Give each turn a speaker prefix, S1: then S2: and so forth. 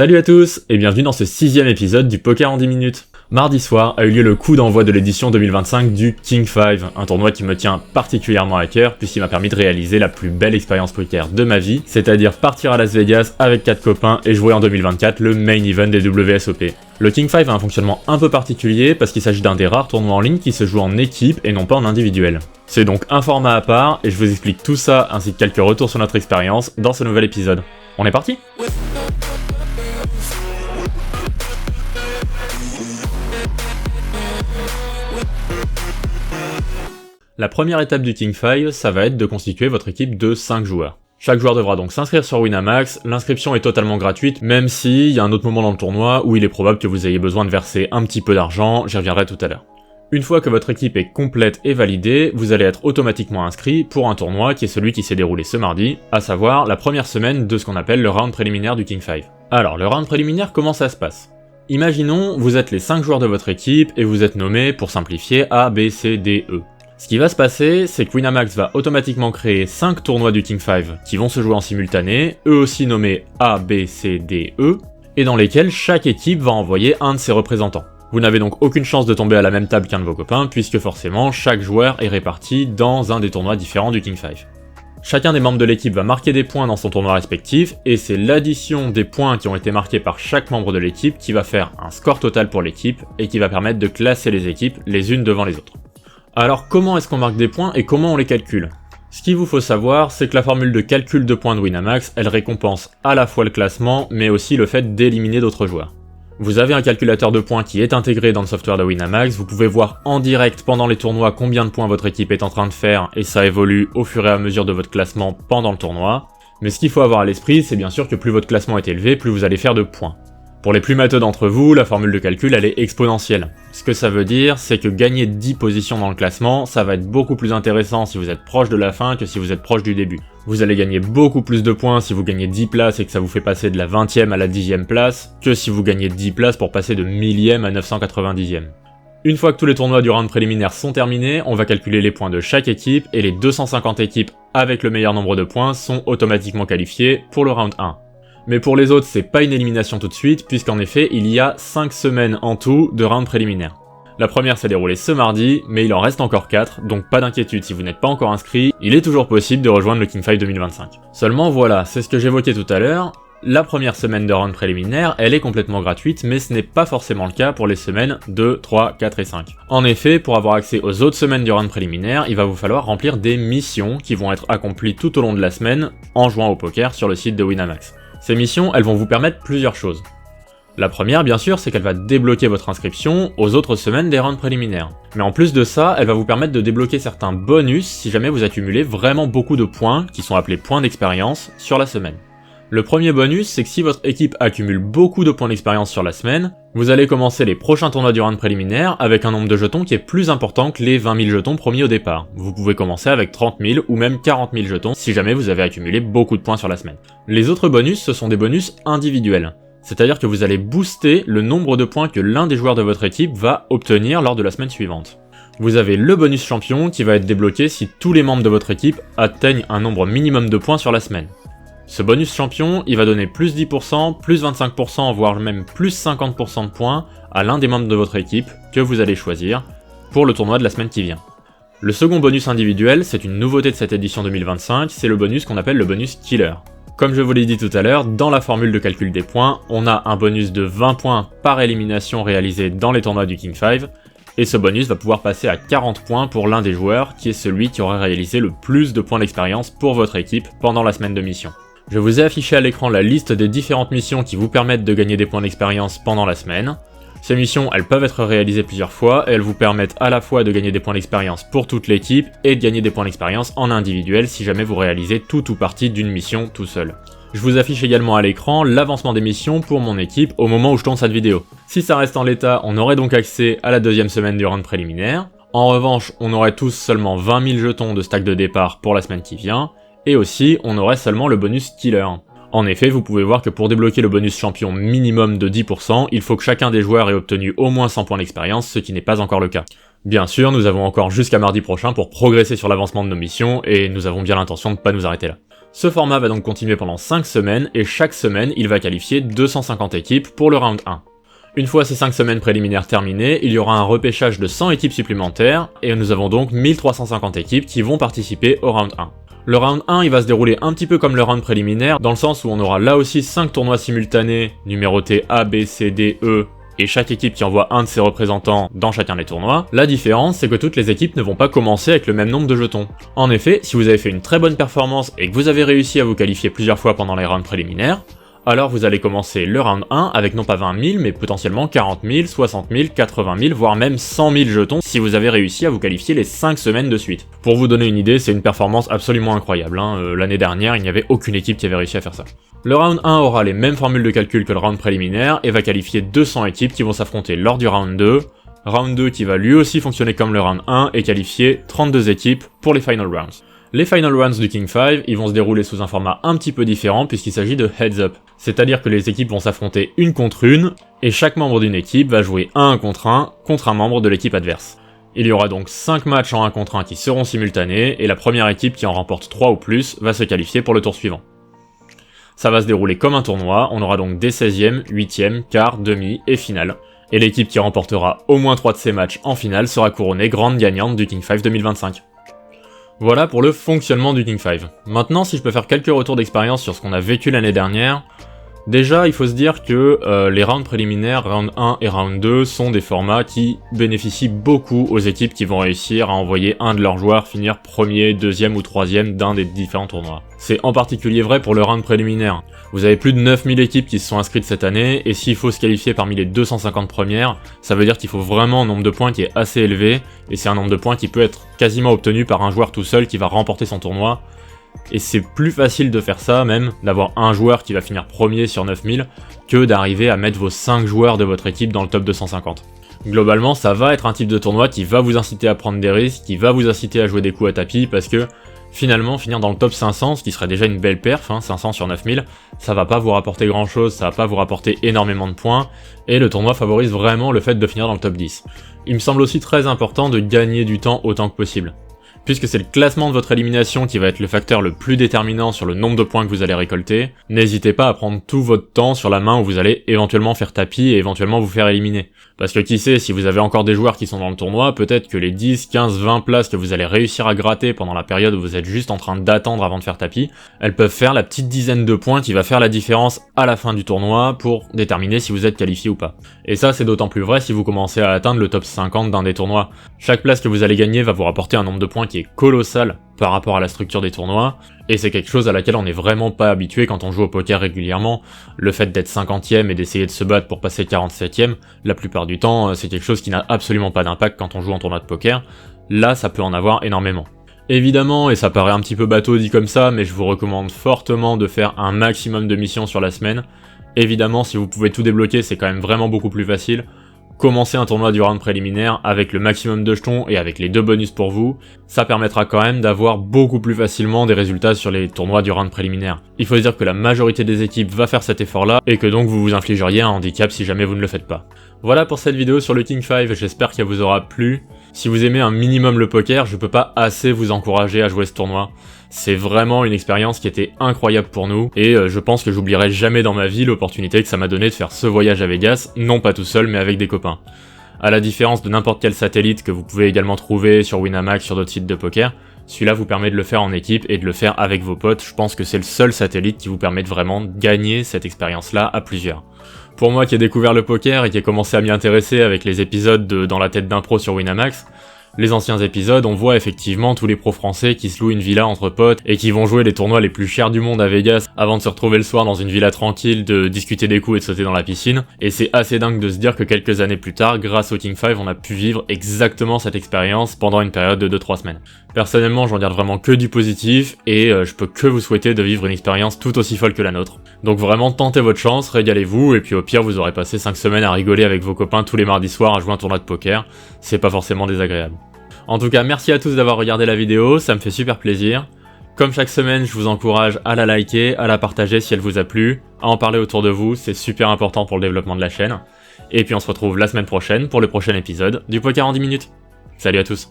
S1: Salut à tous et bienvenue dans ce 6ème épisode du Poker en 10 minutes. Mardi soir a eu lieu le coup d'envoi de l'édition 2025 du King 5, un tournoi qui me tient particulièrement à cœur puisqu'il m'a permis de réaliser la plus belle expérience poker de ma vie, c'est-à-dire partir à Las Vegas avec 4 copains et jouer en 2024 le main event des WSOP. Le King 5 a un fonctionnement un peu particulier parce qu'il s'agit d'un des rares tournois en ligne qui se joue en équipe et non pas en individuel. C'est donc un format à part et je vous explique tout ça ainsi que quelques retours sur notre expérience dans ce nouvel épisode. On est parti ? La première étape du King 5, ça va être de constituer votre équipe de 5 joueurs. Chaque joueur devra donc s'inscrire sur Winamax, l'inscription est totalement gratuite, même s'il y a un autre moment dans le tournoi où il est probable que vous ayez besoin de verser un petit peu d'argent, j'y reviendrai tout à l'heure. Une fois que votre équipe est complète et validée, vous allez être automatiquement inscrit pour un tournoi qui est celui qui s'est déroulé ce mardi, à savoir la première semaine de ce qu'on appelle le round préliminaire du King 5. Alors, le round préliminaire, comment ça se passe ? Imaginons, vous êtes les 5 joueurs de votre équipe et vous êtes nommés, pour simplifier, A, B, C, D, E. Ce qui va se passer, c'est que Winamax va automatiquement créer 5 tournois du King 5 qui vont se jouer en simultané, eux aussi nommés A, B, C, D, E, et dans lesquels chaque équipe va envoyer un de ses représentants. Vous n'avez donc aucune chance de tomber à la même table qu'un de vos copains, puisque forcément, chaque joueur est réparti dans un des tournois différents du King 5. Chacun des membres de l'équipe va marquer des points dans son tournoi respectif, et c'est l'addition des points qui ont été marqués par chaque membre de l'équipe qui va faire un score total pour l'équipe, et qui va permettre de classer les équipes les unes devant les autres. Alors comment est-ce qu'on marque des points et comment on les calcule ? Ce qu'il vous faut savoir, c'est que la formule de calcul de points de Winamax, elle récompense à la fois le classement, mais aussi le fait d'éliminer d'autres joueurs. Vous avez un calculateur de points qui est intégré dans le software de Winamax, vous pouvez voir en direct pendant les tournois combien de points votre équipe est en train de faire, et ça évolue au fur et à mesure de votre classement pendant le tournoi. Mais ce qu'il faut avoir à l'esprit, c'est bien sûr que plus votre classement est élevé, plus vous allez faire de points. Pour les plus matheux d'entre vous, la formule de calcul elle est exponentielle. Ce que ça veut dire, c'est que gagner 10 positions dans le classement, ça va être beaucoup plus intéressant si vous êtes proche de la fin que si vous êtes proche du début. Vous allez gagner beaucoup plus de points si vous gagnez 10 places et que ça vous fait passer de la 20e à la 10e place, que si vous gagnez 10 places pour passer de 1000e à 990e. Une fois que tous les tournois du round préliminaire sont terminés, on va calculer les points de chaque équipe et les 250 équipes avec le meilleur nombre de points sont automatiquement qualifiées pour le round 1. Mais pour les autres, c'est pas une élimination tout de suite, puisqu'en effet, il y a 5 semaines en tout de round préliminaire. La première s'est déroulée ce mardi, mais il en reste encore 4, donc pas d'inquiétude si vous n'êtes pas encore inscrit, il est toujours possible de rejoindre le King 5 2025. Seulement voilà, c'est ce que j'évoquais tout à l'heure, la première semaine de round préliminaire, elle est complètement gratuite, mais ce n'est pas forcément le cas pour les semaines 2, 3, 4 et 5. En effet, pour avoir accès aux autres semaines du round préliminaire, il va vous falloir remplir des missions qui vont être accomplies tout au long de la semaine en jouant au poker sur le site de Winamax. Ces missions, elles vont vous permettre plusieurs choses. La première, bien sûr, c'est qu'elle va débloquer votre inscription aux autres semaines des rounds préliminaires. Mais en plus de ça, elle va vous permettre de débloquer certains bonus si jamais vous accumulez vraiment beaucoup de points, qui sont appelés points d'expérience, sur la semaine. Le premier bonus, c'est que si votre équipe accumule beaucoup de points d'expérience sur la semaine, vous allez commencer les prochains tournois du round préliminaire avec un nombre de jetons qui est plus important que les 20 000 jetons promis au départ. Vous pouvez commencer avec 30 000 ou même 40 000 jetons si jamais vous avez accumulé beaucoup de points sur la semaine. Les autres bonus, ce sont des bonus individuels. C'est-à-dire que vous allez booster le nombre de points que l'un des joueurs de votre équipe va obtenir lors de la semaine suivante. Vous avez le bonus champion qui va être débloqué si tous les membres de votre équipe atteignent un nombre minimum de points sur la semaine. Ce bonus champion, il va donner plus 10%, plus 25%, voire même plus 50% de points à l'un des membres de votre équipe que vous allez choisir pour le tournoi de la semaine qui vient. Le second bonus individuel, c'est une nouveauté de cette édition 2025, c'est le bonus qu'on appelle le bonus killer. Comme je vous l'ai dit tout à l'heure, dans la formule de calcul des points, on a un bonus de 20 points par élimination réalisé dans les tournois du King 5, et ce bonus va pouvoir passer à 40 points pour l'un des joueurs qui est celui qui aura réalisé le plus de points d'expérience pour votre équipe pendant la semaine de mission. Je vous ai affiché à l'écran la liste des différentes missions qui vous permettent de gagner des points d'expérience pendant la semaine. Ces missions, elles peuvent être réalisées plusieurs fois et elles vous permettent à la fois de gagner des points d'expérience pour toute l'équipe et de gagner des points d'expérience en individuel si jamais vous réalisez tout ou partie d'une mission tout seul. Je vous affiche également à l'écran l'avancement des missions pour mon équipe au moment où je tourne cette vidéo. Si ça reste en l'état, on aurait donc accès à la deuxième semaine du round préliminaire. En revanche, on aurait tous seulement 20 000 jetons de stack de départ pour la semaine qui vient. Et aussi, on aurait seulement le bonus killer. En effet, vous pouvez voir que pour débloquer le bonus champion minimum de 10%, il faut que chacun des joueurs ait obtenu au moins 100 points d'expérience, ce qui n'est pas encore le cas. Bien sûr, nous avons encore jusqu'à mardi prochain pour progresser sur l'avancement de nos missions, et nous avons bien l'intention de ne pas nous arrêter là. Ce format va donc continuer pendant 5 semaines, et chaque semaine, il va qualifier 250 équipes pour le round 1. Une fois ces 5 semaines préliminaires terminées, il y aura un repêchage de 100 équipes supplémentaires, et nous avons donc 1350 équipes qui vont participer au round 1. Le round 1, il va se dérouler un petit peu comme le round préliminaire, dans le sens où on aura là aussi 5 tournois simultanés, numérotés A, B, C, D, E, et chaque équipe qui envoie un de ses représentants dans chacun des tournois. La différence, c'est que toutes les équipes ne vont pas commencer avec le même nombre de jetons. En effet, si vous avez fait une très bonne performance et que vous avez réussi à vous qualifier plusieurs fois pendant les rounds préliminaires, alors vous allez commencer le round 1 avec non pas 20 000, mais potentiellement 40 000, 60 000, 80 000, voire même 100 000 jetons si vous avez réussi à vous qualifier les 5 semaines de suite. Pour vous donner une idée, c'est une performance absolument incroyable. L'année dernière, il n'y avait aucune équipe qui avait réussi à faire ça. Le round 1 aura les mêmes formules de calcul que le round préliminaire et va qualifier 200 équipes qui vont s'affronter lors du round 2. Round 2 qui va lui aussi fonctionner comme le round 1 et qualifier 32 équipes pour les final rounds. Les final rounds du King 5, ils vont se dérouler sous un format un petit peu différent puisqu'il s'agit de heads up. C'est-à-dire que les équipes vont s'affronter une contre une, et chaque membre d'une équipe va jouer 1 contre un membre de l'équipe adverse. Il y aura donc 5 matchs en 1 contre 1 qui seront simultanés, et la première équipe qui en remporte 3 ou plus va se qualifier pour le tour suivant. Ça va se dérouler comme un tournoi, on aura donc des 16e, 8e, quart, demi et finale. Et l'équipe qui remportera au moins 3 de ces matchs en finale sera couronnée grande gagnante du King 5 2025. Voilà pour le fonctionnement du King 5. Maintenant, si je peux faire quelques retours d'expérience sur ce qu'on a vécu l'année dernière, déjà, il faut se dire que les rounds préliminaires, round 1 et round 2, sont des formats qui bénéficient beaucoup aux équipes qui vont réussir à envoyer un de leurs joueurs finir premier, deuxième ou troisième d'un des différents tournois. C'est en particulier vrai pour le round préliminaire. Vous avez plus de 9000 équipes qui se sont inscrites cette année, et s'il faut se qualifier parmi les 250 premières, ça veut dire qu'il faut vraiment un nombre de points qui est assez élevé, et c'est un nombre de points qui peut être quasiment obtenu par un joueur tout seul qui va remporter son tournoi. Et c'est plus facile de faire ça même, d'avoir un joueur qui va finir premier sur 9000, que d'arriver à mettre vos 5 joueurs de votre équipe dans le top 250. Globalement, ça va être un type de tournoi qui va vous inciter à prendre des risques, qui va vous inciter à jouer des coups à tapis, parce que finalement, finir dans le top 500, ce qui serait déjà une belle perf, 500 sur 9000, ça va pas vous rapporter grand chose, ça va pas vous rapporter énormément de points, et le tournoi favorise vraiment le fait de finir dans le top 10. Il me semble aussi très important de gagner du temps autant que possible. Puisque c'est le classement de votre élimination qui va être le facteur le plus déterminant sur le nombre de points que vous allez récolter, n'hésitez pas à prendre tout votre temps sur la main où vous allez éventuellement faire tapis et éventuellement vous faire éliminer. Parce que qui sait, si vous avez encore des joueurs qui sont dans le tournoi, peut-être que les 10, 15, 20 places que vous allez réussir à gratter pendant la période où vous êtes juste en train d'attendre avant de faire tapis, elles peuvent faire la petite dizaine de points qui va faire la différence à la fin du tournoi pour déterminer si vous êtes qualifié ou pas. Et ça, c'est d'autant plus vrai si vous commencez à atteindre le top 50 d'un des tournois. Chaque place que vous allez gagner va vous rapporter un nombre de points qui est colossal par rapport à la structure des tournois, et c'est quelque chose à laquelle on n'est vraiment pas habitué quand on joue au poker régulièrement. Le fait d'être 50e et d'essayer de se battre pour passer 47e, la plupart du temps, c'est quelque chose qui n'a absolument pas d'impact quand on joue en tournoi de poker. Là, ça peut en avoir énormément. Évidemment, et ça paraît un petit peu bateau dit comme ça, mais je vous recommande fortement de faire un maximum de missions sur la semaine. Évidemment, si vous pouvez tout débloquer, c'est quand même vraiment beaucoup plus facile. Commencer un tournoi du round préliminaire avec le maximum de jetons et avec les 2 bonus pour vous, ça permettra quand même d'avoir beaucoup plus facilement des résultats sur les tournois du round préliminaire. Il faut se dire que la majorité des équipes va faire cet effort-là, et que donc vous vous infligeriez un handicap si jamais vous ne le faites pas. Voilà pour cette vidéo sur le King 5, j'espère qu'elle vous aura plu. Si vous aimez un minimum le poker, je peux pas assez vous encourager à jouer ce tournoi. C'est vraiment une expérience qui était incroyable pour nous, et je pense que j'oublierai jamais dans ma vie l'opportunité que ça m'a donné de faire ce voyage à Vegas, non pas tout seul mais avec des copains. À la différence de n'importe quel satellite que vous pouvez également trouver sur Winamax, sur d'autres sites de poker, celui-là vous permet de le faire en équipe et de le faire avec vos potes. Je pense que c'est le seul satellite qui vous permet de vraiment gagner cette expérience-là à plusieurs. Pour moi qui ai découvert le poker et qui ai commencé à m'y intéresser avec les épisodes de Dans la tête d'un pro sur Winamax, les anciens épisodes, on voit effectivement tous les pros français qui se louent une villa entre potes et qui vont jouer les tournois les plus chers du monde à Vegas avant de se retrouver le soir dans une villa tranquille, de discuter des coups et de sauter dans la piscine. Et c'est assez dingue de se dire que quelques années plus tard, grâce au King 5, on a pu vivre exactement cette expérience pendant une période de 2-3 semaines. Personnellement, j'en garde vraiment que du positif et je peux que vous souhaiter de vivre une expérience tout aussi folle que la nôtre. Donc vraiment, tentez votre chance, régalez-vous, et puis au pire, vous aurez passé 5 semaines à rigoler avec vos copains tous les mardis soirs à jouer un tournoi de poker. C'est pas forcément désagréable. En tout cas, merci à tous d'avoir regardé la vidéo, ça me fait super plaisir. Comme chaque semaine, je vous encourage à la liker, à la partager si elle vous a plu, à en parler autour de vous, c'est super important pour le développement de la chaîne. Et puis on se retrouve la semaine prochaine pour le prochain épisode du Poker en 10 minutes. Salut à tous.